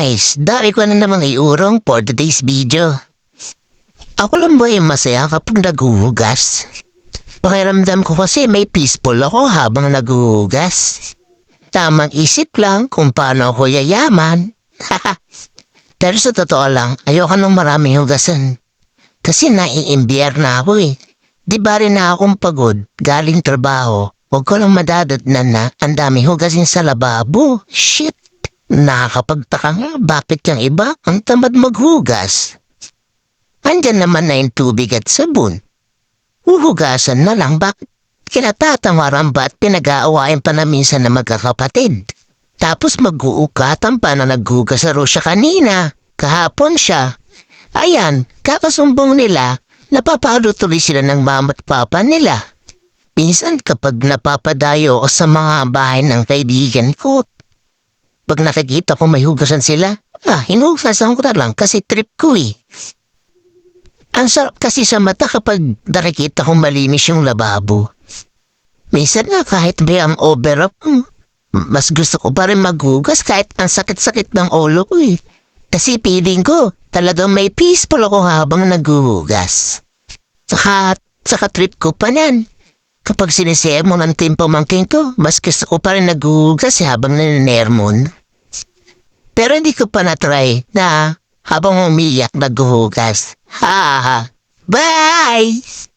Guys, dami ko na namang iurong for today's video. Ako lang ba yung masaya kapag naghuhugas? Pakiramdam ko kasi may peaceful ako habang naghuhugas. Tamang isip lang kung paano ako yayaman. Pero sa totoo lang, ayoko nang maraming hugasan. Kasi naiimbyer na ako eh. Di ba rin na akong pagod, galing trabaho. Huwag ko lang madadatnan na ang dami hugasin sa lababo. Shit! Nakakapagtaka nga bakit yung iba ang tamad maghugas. Andyan naman na yung tubig at sabon. Huhugasan na lang bakit kinatatamaran ba at pinag-aawain pa na minsan na magkakapatid. Tapos mag-uukatan pa na naghugas sa siya kanina. Kahapon siya. Ayan, kakasumbong nila, napapalo tuloy sila ng mama at papa nila. Minsan kapag napapadayo o sa mga bahay ng kaibigan ko, pag nakikita ko may hugasan sila, hinugasan ko na lang kasi trip ko eh. Ang sarap kasi sa mata kapag nakikita kong malinis yung lababo. Minsan nga kahit may ang overup, mas gusto ko pa rin maghugas kahit ang sakit-sakit ng ulo ko eh. Kasi feeling ko talagang may peaceful ako habang naghuhugas. Saka trip ko pa nan. Kapag sinisaya mo ng team pamangkin ko, mas gusto ko pa rin naghuhugas habang naninermon. Pero hindi ko pa na-try na habang umiyak naghuhugas. Ha ha. Bye!